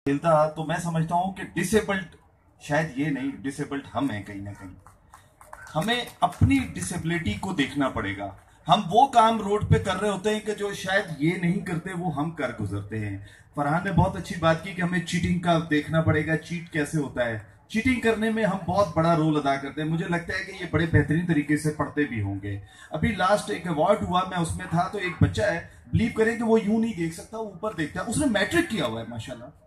खेलता तो मैं समझता हूँ कि डिसेबल्ड शायद ये नहीं, डिसेबल्ड हम हैं कहीं ना कहीं। हमें अपनी डिसेबिलिटी को देखना पड़ेगा। हम वो काम रोड पे कर रहे होते हैं कि जो शायद ये नहीं करते, वो हम कर गुजरते हैं। फरहान ने बहुत अच्छी बात की कि हमें चीटिंग का देखना पड़ेगा, चीट कैसे होता है। चीटिंग करने में हम बहुत बड़ा रोल अदा करते हैं। मुझे लगता है कि ये बड़े बेहतरीन तरीके से पढ़ते भी होंगे। अभी लास्ट एक अवार्ड हुआ, मैं उसमें था, तो एक बच्चा है, बिलीव करें कि वो यूं नहीं देख सकता, वो ऊपर देखता है। उसने मैट्रिक किया हुआ है माशाल्लाह,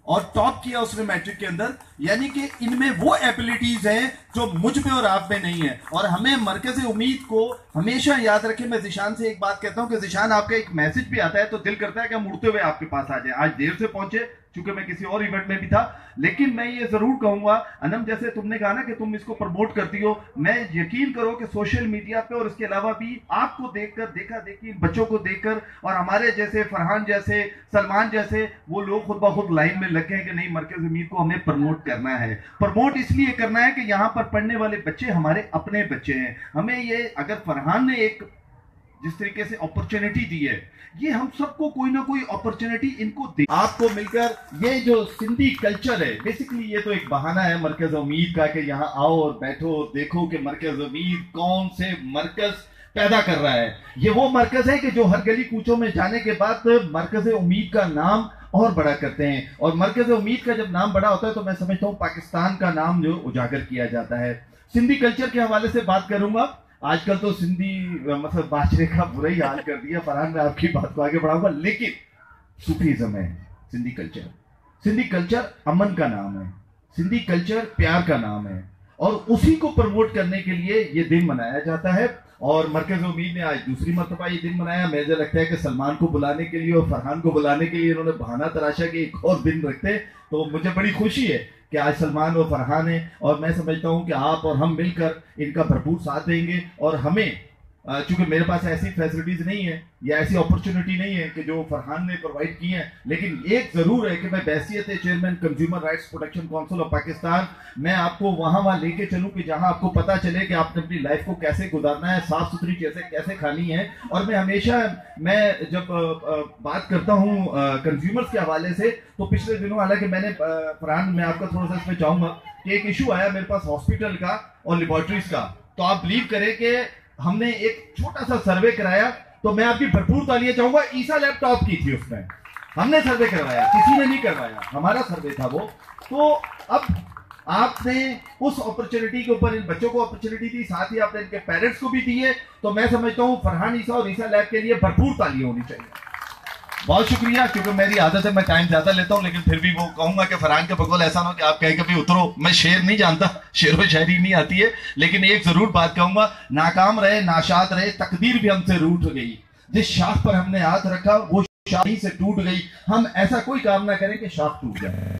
और टॉप किया उसने मैट्रिक के अंदर। यानी कि इनमें वो एबिलिटीज हैं जो मुझ में और आप में नहीं है। और हमें मरकज़ उम्मीद को हमेशा याद रखें। मैं ज़िशान से एक बात कहता हूं कि ज़िशान, आपका एक मैसेज भी आता है तो दिल करता है कि हम उड़ते हुए आपके पास आ जाए। आज देर से पहुंचे चूंकि मैं किसी और इवेंट में भी था, लेकिन मैं ये जरूर कहूंगा, अनम जैसे तुमने कहा ना कि तुम इसको प्रमोट करती हो, मैं यकीन करो कि सोशल मीडिया पे और इसके अलावा भी आपको देखकर, देखा देखी बच्चों को देखकर, और हमारे जैसे फरहान जैसे, सलमान जैसे, वो लोग खुद ब खुद लाइन में लगे हैं कि नहीं, मरकज़ उम्मीद को हमें प्रमोट करना है। प्रमोट इसलिए करना है कि यहाँ पर पढ़ने वाले बच्चे हमारे अपने बच्चे हैं। हमें ये, अगर फरहान ने एक जिस तरीके से अपॉर्चुनिटी दी है, ये हम सबको कोई ना कोई अपॉर्चुनिटी इनको दे। आपको मिलकर ये जो सिंधी कल्चर है, बेसिकली ये तो एक बहाना है मरकज़ उम्मीद का कि यहाँ आओ और बैठो, देखो कि मरकज़ उम्मीद कौन से मरकज पैदा कर रहा है। ये वो मरकज है कि जो हर गली कूचों में जाने के बाद मरकज़ उम्मीद का नाम और बड़ा करते हैं। और मरकज़ उम्मीद का जब नाम बड़ा होता है तो मैं समझता हूँ पाकिस्तान का नाम जो उजागर किया जाता है। सिंधी कल्चर के हवाले से बात करूंगा। आजकल तो सिंधी मतलब बाजरे का बुरा ही हाल कर दिया। फरहान, मैं आपकी बात को आगे बढ़ाऊंगा, लेकिन सूफीज़म है सिंधी कल्चर। सिंधी कल्चर अमन का नाम है, सिंधी कल्चर प्यार का नाम है, और उसी को प्रमोट करने के लिए ये दिन मनाया जाता है। और मरकज़ उम्मीद ने आज दूसरी मरतबा ये दिन मनाया। मुझे लगता है कि सलमान को बुलाने के लिए और फरहान को बुलाने के लिए इन्होंने बहाना तराशा कि एक और दिन रखते, तो मुझे बड़ी खुशी है कि आज सलमान और फरहान है। और मैं समझता हूं कि आप और हम मिलकर इनका भरपूर साथ देंगे। और हमें, चूंकि मेरे पास ऐसी फैसिलिटीज नहीं है या ऐसी अपॉर्चुनिटी नहीं है कि जो फरहान ने प्रोवाइड की है, लेकिन एक जरूर है कि मैं बहसियत chairman consumer rights protection council of Pakistan, मैं आपको वहां लेके चलूं कि जहां आपको पता चले कि आपने अपनी लाइफ को कैसे गुजारना है, साफ सुथरी चीजें कैसे खानी है। और मैं हमेशा, मैं जब बात करता हूँ कंज्यूमर्स के हवाले से, तो पिछले दिनों, हालांकि मैंने फरहान, मैं आपका थोड़ा सा इसमें चाहूंगा कि एक इशू आया मेरे पास हॉस्पिटल का और लेबोरेटरीज का। तो आप बिलीव करें कि हमने एक छोटा सा सर्वे कराया, तो मैं आपकी भरपूर तालियां चाहूंगा। ईसा लैपटॉप की थी उसमें, हमने सर्वे करवाया, किसी ने नहीं करवाया, हमारा सर्वे था वो। तो अब आपने उस अपॉर्चुनिटी के ऊपर इन बच्चों को अपॉर्चुनिटी दी, साथ ही आपने इनके पेरेंट्स को भी दी है। तो मैं समझता हूं फरहान, ईसा और ईसा लैब के लिए भरपूर तालियां होनी चाहिए। बहुत शुक्रिया। क्योंकि मेरी आदत है मैं टाइम ज्यादा लेता हूं, लेकिन फिर भी वो कहूंगा कि फरहान के बगौल ऐसा ना हो कि आप कहें कि उतरो। मैं शेर नहीं जानता, शेर व शायरी नहीं आती है, लेकिन एक जरूर बात कहूंगा, नाकाम रहे, नाशाद रहे, तकदीर भी हमसे रूठ गई, जिस शाख पर हमने हाथ रखा वो शाख से टूट गई। हम ऐसा कोई काम ना करें कि शाख टूट जाए।